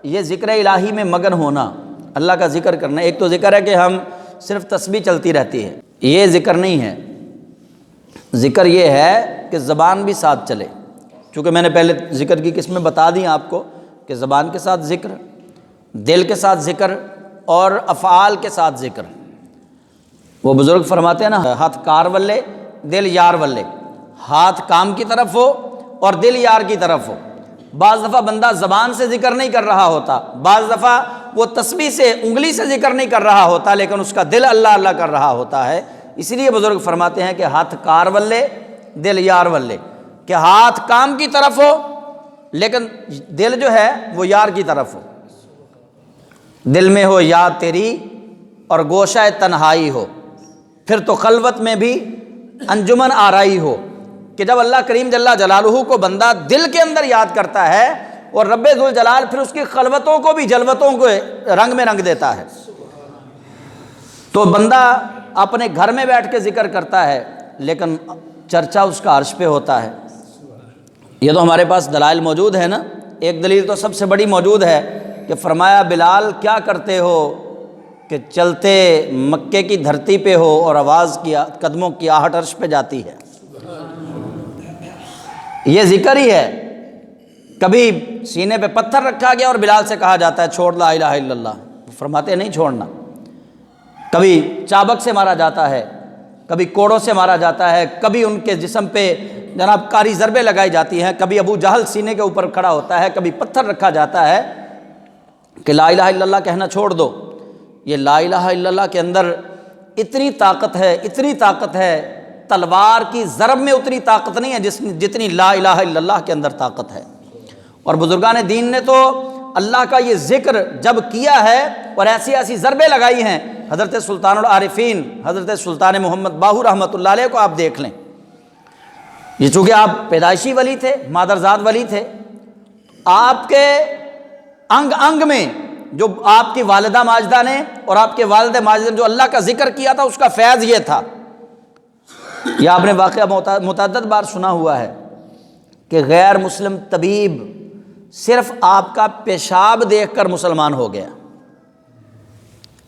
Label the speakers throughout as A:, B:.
A: یہ ذکر الہی میں مگن ہونا، اللہ کا ذکر کرنا، ایک تو ذکر ہے کہ ہم صرف تسبیح چلتی رہتی ہے، یہ ذکر نہیں ہے۔ ذکر یہ ہے کہ زبان بھی ساتھ چلے، چونکہ میں نے پہلے ذکر کی قسمیں بتا دیں آپ کو کہ زبان کے ساتھ ذکر، دل کے ساتھ ذکر اور افعال کے ساتھ ذکر۔ وہ بزرگ فرماتے ہیں نا، ہاتھ کار ولے دل یار ولے، ہاتھ کام کی طرف ہو اور دل یار کی طرف ہو۔ بعض دفعہ بندہ زبان سے ذکر نہیں کر رہا ہوتا، بعض دفعہ وہ تسبیح سے انگلی سے ذکر نہیں کر رہا ہوتا، لیکن اس کا دل اللہ اللہ کر رہا ہوتا ہے۔ اسی لیے بزرگ فرماتے ہیں کہ ہاتھ کار ولے دل یار ولے، کہ ہاتھ کام کی طرف ہو لیکن دل جو ہے وہ یار کی طرف ہو، دل میں ہو یاد تیری اور گوشہ تنہائی ہو، پھر تو خلوت میں بھی انجمن آرائی ہو، کہ جب اللہ کریم جل جلالہ کو بندہ دل کے اندر یاد کرتا ہے اور رب ذوالجلال پھر اس کی خلوتوں کو بھی جلوتوں کو رنگ میں رنگ دیتا ہے، تو بندہ اپنے گھر میں بیٹھ کے ذکر کرتا ہے لیکن چرچا اس کا عرش پہ ہوتا ہے۔ یہ تو ہمارے پاس دلائل موجود ہے نا، ایک دلیل تو سب سے بڑی موجود ہے کہ فرمایا بلال کیا کرتے ہو کہ چلتے مکے کی دھرتی پہ ہو اور آواز کی قدموں کی آہٹ عرش پہ جاتی ہے۔ یہ ذکر ہی ہے۔ کبھی سینے پہ پتھر رکھا گیا اور بلال سے کہا جاتا ہے چھوڑ لا الہ الا اللہ، فرماتے ہیں نہیں چھوڑنا۔ کبھی چابک سے مارا جاتا ہے، کبھی کوڑوں سے مارا جاتا ہے، کبھی ان کے جسم پہ جناب کاری ضربیں لگائی جاتی ہیں، کبھی ابو جہل سینے کے اوپر کھڑا ہوتا ہے، کبھی پتھر رکھا جاتا ہے کہ لا الہ الا اللہ کہنا چھوڑ دو۔ یہ لا الہ الا اللہ کے اندر اتنی طاقت ہے، اتنی طاقت ہے، تلوار کی ضرب میں اتنی طاقت نہیں ہے جتنی لا الہ الا اللہ کے اندر طاقت ہے۔ اور بزرگان دین نے تو اللہ کا یہ ذکر جب کیا ہے اور ایسی ایسی ضربیں لگائی ہیں، حضرت سلطان العارفین حضرت سلطان محمد باہو رحمۃ اللہ علیہ کو آپ دیکھ لیں۔ یہ چونکہ آپ پیدائشی ولی تھے، مادرزاد ولی تھے، آپ کے انگ انگ میں جو آپ کی والدہ ماجدہ نے اور آپ کے والد ماجدہ نے جو اللہ کا ذکر کیا تھا اس کا فیض یہ تھا۔ یہ آپ نے واقعہ متعدد بار سنا ہوا ہے کہ غیر مسلم طبیب صرف آپ کا پیشاب دیکھ کر مسلمان ہو گیا۔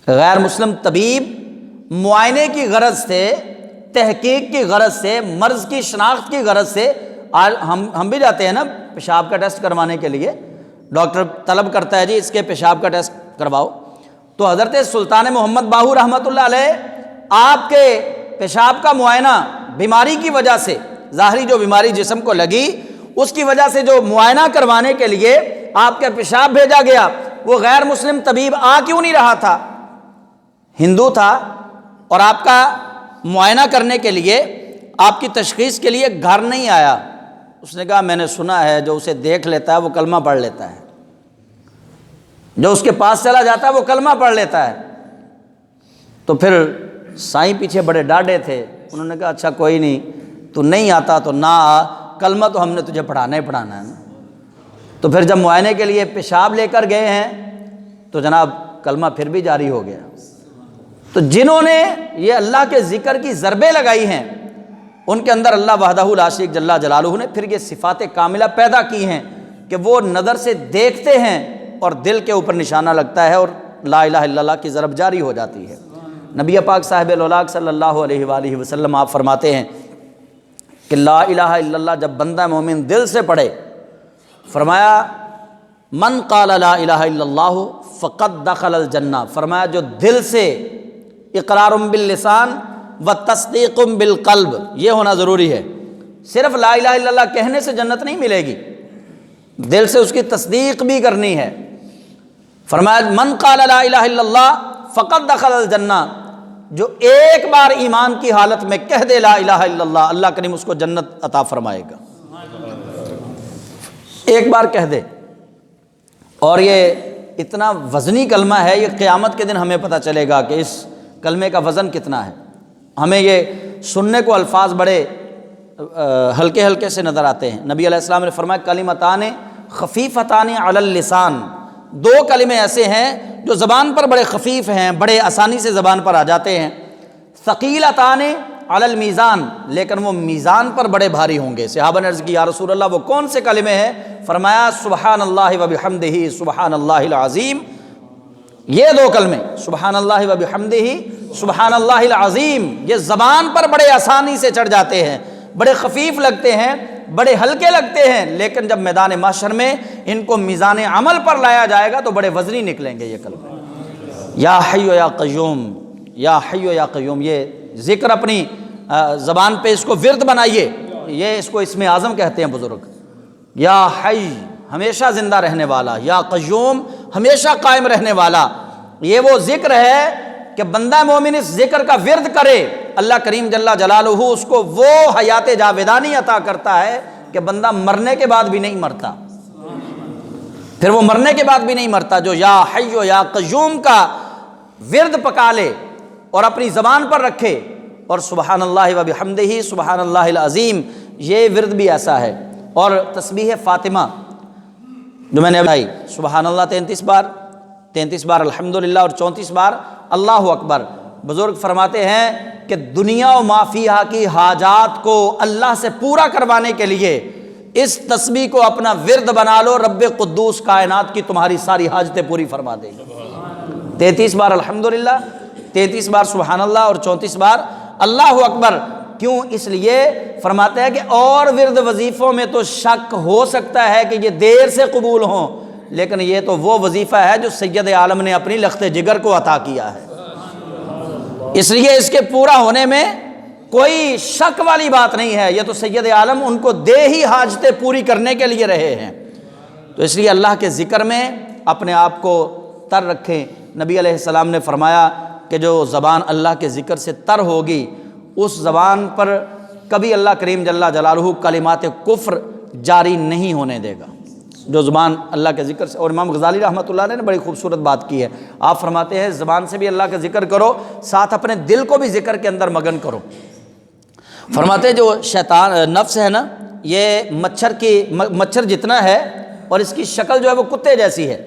A: غیر مسلم طبیب معائنے کی غرض سے، تحقیق کی غرض سے، مرض کی شناخت کی غرض سے، ہم بھی جاتے ہیں نا پیشاب کا ٹیسٹ کروانے کے لیے، ڈاکٹر طلب کرتا ہے جی اس کے پیشاب کا ٹیسٹ کرواؤ، تو حضرت سلطان محمد باہو رحمۃ اللہ علیہ آپ کے پیشاب کا معائنہ بیماری کی وجہ سے، ظاہری جو بیماری جسم کو لگی اس کی وجہ سے جو معائنہ کروانے کے لیے آپ کا پیشاب بھیجا گیا، وہ غیر مسلم طبیب آ کیوں نہیں رہا تھا؟ ہندو تھا اور آپ کا معائنہ کرنے کے لیے، آپ کی تشخیص کے لیے گھر نہیں آیا۔ اس نے کہا میں نے سنا ہے جو اسے دیکھ لیتا ہے وہ کلمہ پڑھ لیتا ہے، جو اس کے پاس چلا جاتا ہے وہ کلمہ پڑھ لیتا ہے۔ تو پھر سائیں پیچھے بڑے ڈاڈے تھے، انہوں نے کہا اچھا کوئی نہیں، تو نہیں آتا تو نہ آ، کلمہ تو ہم نے تجھے پڑھانا ہی پڑھانا ہے نا۔ تو پھر جب معائنے کے لیے پیشاب لے کر گئے ہیں تو جناب کلمہ پھر بھی جاری ہو گیا۔ تو جنہوں نے یہ اللہ کے ذکر کی ضربیں لگائی ہیں ان کے اندر اللہ وحدہ لا شریک جل جلالہ نے پھر یہ صفات کاملہ پیدا کی ہیں کہ وہ نظر سے دیکھتے ہیں اور دل کے اوپر نشانہ لگتا ہے اور لا الہ الا اللہ کی ضرب جاری ہو جاتی ہے۔ نبی پاک صاحب الاولاق صلی اللہ علیہ وآلہ وسلم آپ فرماتے ہیں کہ لا الہ الا اللہ جب بندہ مومن دل سے پڑھے، فرمایا من قال لا الہ الا اللہ فقد دخل الجنہ، فرمایا جو دل سے اقرار باللسان و تصدیق بالقلب، یہ ہونا ضروری ہے۔ صرف لا الہ الا اللہ کہنے سے جنت نہیں ملے گی، دل سے اس کی تصدیق بھی کرنی ہے۔ فرمایا من قال لا الہ الا اللہ فقد دخل الجنہ، جو ایک بار ایمان کی حالت میں کہہ دے لا الہ الا اللہ، اللہ کریم اس کو جنت عطا فرمائے گا۔ ایک بار کہہ دے، اور یہ اتنا وزنی کلمہ ہے، یہ قیامت کے دن ہمیں پتہ چلے گا کہ اس کلمے کا وزن کتنا ہے۔ ہمیں یہ سننے کو الفاظ بڑے ہلکے ہلکے سے نظر آتے ہیں۔ نبی علیہ السلام نے فرمایا کلمتان خفیفتان علی اللسان، دو کلمے ایسے ہیں جو زبان پر بڑے خفیف ہیں، بڑے آسانی سے زبان پر آ جاتے ہیں۔ ثقیلتان علی المیزان، لیکن وہ میزان پر بڑے بھاری ہوں گے۔ صحابہ نے عرض کی یا رسول اللہ وہ کون سے کلمے ہیں؟ فرمایا سبحان اللہ و بحمدہ سبحان اللہ العظیم، یہ دو کلمے سبحان اللہ و بحمدہ سبحان اللہ العظیم، یہ زبان پر بڑے آسانی سے چڑھ جاتے ہیں، بڑے خفیف لگتے ہیں، بڑے ہلکے لگتے ہیں، لیکن جب میدان محشر میں ان کو میزان عمل پر لایا جائے گا تو بڑے وزنی نکلیں گے یہ کلمے۔ یا حی یا قیوم، یا حی یا قیوم، یہ ذکر اپنی زبان پہ اس کو ورد بنائیے، یہ اس کو اسم اعظم کہتے ہیں بزرگ۔ یا حی ہمیشہ زندہ رہنے والا، یا قیوم ہمیشہ قائم رہنے والا، یہ وہ ذکر ہے کہ بندہ مومن اس ذکر کا ورد کرے، اللہ کریم جل جلالہ اس کو وہ حیات جاودانی عطا کرتا ہے کہ بندہ مرنے کے بعد بھی نہیں مرتا، پھر وہ مرنے کے بعد بھی نہیں مرتا۔ جو یا حی یا قیوم کا ورد پکا لے اور اپنی زبان پر رکھے، اور سبحان اللہ و بحمدہ سبحان اللہ العظیم، یہ ورد بھی ایسا ہے۔ اور تسبیح فاطمہ جو میں نے بتائی، سبحان اللہ 33 بار الحمدللہ اور 34 بار اللہ اکبر۔ بزرگ فرماتے ہیں کہ دنیا و ما فیہا کی حاجات کو اللہ سے پورا کروانے کے لیے اس تسبیح کو اپنا ورد بنا لو، رب قدوس کائنات کی تمہاری ساری حاجتیں پوری فرما دے گی۔ 33 بار الحمدللہ، 33 بار سبحان اللہ اور 34 بار اللہ اکبر۔ کیوں؟ اس لیے فرماتے ہیں کہ اور ورد وظیفوں میں تو شک ہو سکتا ہے کہ یہ دیر سے قبول ہوں، لیکن یہ تو وہ وظیفہ ہے جو سید عالم نے اپنی لخت جگر کو عطا کیا ہے، اس لیے اس کے پورا ہونے میں کوئی شک والی بات نہیں ہے۔ یہ تو سید عالم ان کو دے ہی حاجتیں پوری کرنے کے لیے رہے ہیں، تو اس لیے اللہ کے ذکر میں اپنے آپ کو تر رکھیں۔ نبی علیہ السلام نے فرمایا کہ جو زبان اللہ کے ذکر سے تر ہوگی اس زبان پر کبھی اللہ کریم جل جلالہ کلمات کفر جاری نہیں ہونے دے گا، جو زبان اللہ کے ذکر سے۔ اور امام غزالی رحمۃ اللہ علیہ نے بڑی خوبصورت بات کی ہے، آپ فرماتے ہیں زبان سے بھی اللہ کا ذکر کرو، ساتھ اپنے دل کو بھی ذکر کے اندر مگن کرو۔ فرماتے ہیں جو شیطان نفس ہے نا، یہ مچھر جتنا ہے اور اس کی شکل جو ہے وہ کتے جیسی ہے۔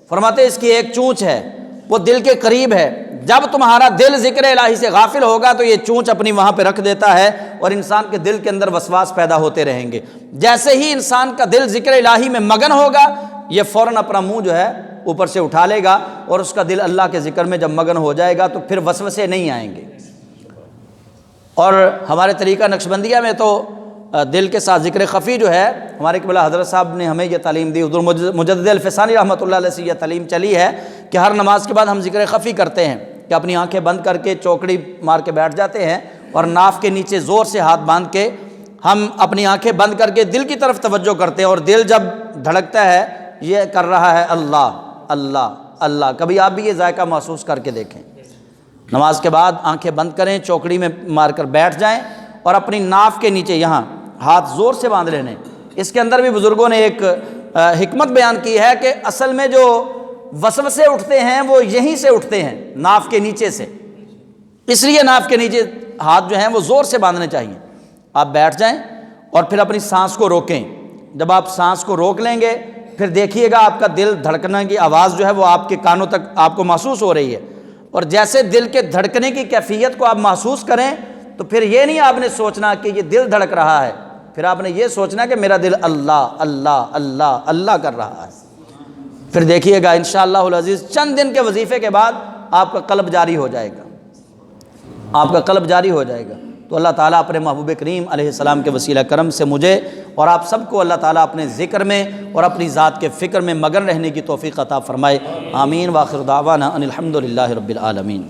A: فرماتے ہیں اس کی ایک چونچ ہے، وہ دل کے قریب ہے، جب تمہارا دل ذکر الہی سے غافل ہوگا تو یہ چونچ اپنی وہاں پہ رکھ دیتا ہے اور انسان کے دل کے اندر وسواس پیدا ہوتے رہیں گے۔ جیسے ہی انسان کا دل ذکر الہی میں مگن ہوگا یہ فوراً اپنا منہ جو ہے اوپر سے اٹھا لے گا، اور اس کا دل اللہ کے ذکر میں جب مگن ہو جائے گا تو پھر وسوسے نہیں آئیں گے۔ اور ہمارے طریقہ نقشبندیہ میں تو دل کے ساتھ ذکر خفی جو ہے، ہمارے قبلہ حضرت صاحب نے ہمیں یہ تعلیم دی، حضور مجدد الفسانی رحمۃ اللہ علیہ سے یہ تعلیم چلی ہے کہ ہر نماز کے بعد ہم ذکر خفی کرتے ہیں کہ اپنی آنکھیں بند کر کے چوکڑی مار کے بیٹھ جاتے ہیں اور ناف کے نیچے زور سے ہاتھ باندھ کے ہم اپنی آنکھیں بند کر کے دل کی طرف توجہ کرتے ہیں، اور دل جب دھڑکتا ہے یہ کر رہا ہے اللہ اللہ اللہ۔ کبھی آپ بھی یہ ذائقہ محسوس کر کے دیکھیں، نماز کے بعد آنکھیں بند کریں، چوکڑی میں مار کر بیٹھ جائیں اور اپنی ناف کے نیچے یہاں ہاتھ زور سے باندھ لینے۔ اس کے اندر بھی بزرگوں نے ایک حکمت بیان کی ہے کہ اصل میں جو وسوسے اٹھتے ہیں وہ یہیں سے اٹھتے ہیں، ناف کے نیچے سے، اس لیے ناف کے نیچے ہاتھ جو ہیں وہ زور سے باندھنے چاہیے۔ آپ بیٹھ جائیں اور پھر اپنی سانس کو روکیں، جب آپ سانس کو روک لیں گے پھر دیکھیے گا آپ کا دل دھڑکنے کی آواز جو ہے وہ آپ کے کانوں تک آپ کو محسوس ہو رہی ہے، اور جیسے دل کے دھڑکنے کی کیفیت کو آپ محسوس کریں تو پھر یہ نہیں آپ نے سوچنا کہ یہ دل دھڑک رہا ہے، پھر آپ نے یہ سوچنا کہ میرا دل اللہ اللہ اللہ اللہ کر رہا ہے۔ پھر دیکھیے گا انشاءاللہ العزیز چند دن کے وظیفے کے بعد آپ کا قلب جاری ہو جائے گا، آپ کا قلب جاری ہو جائے گا۔ تو اللہ تعالیٰ اپنے محبوب کریم علیہ السلام کے وسیلہ کرم سے مجھے اور آپ سب کو اللہ تعالیٰ اپنے ذکر میں اور اپنی ذات کے فکر میں مگن رہنے کی توفیق عطا فرمائے۔ آمین۔ وآخر دعوانا ان الحمد للہ رب العالمین۔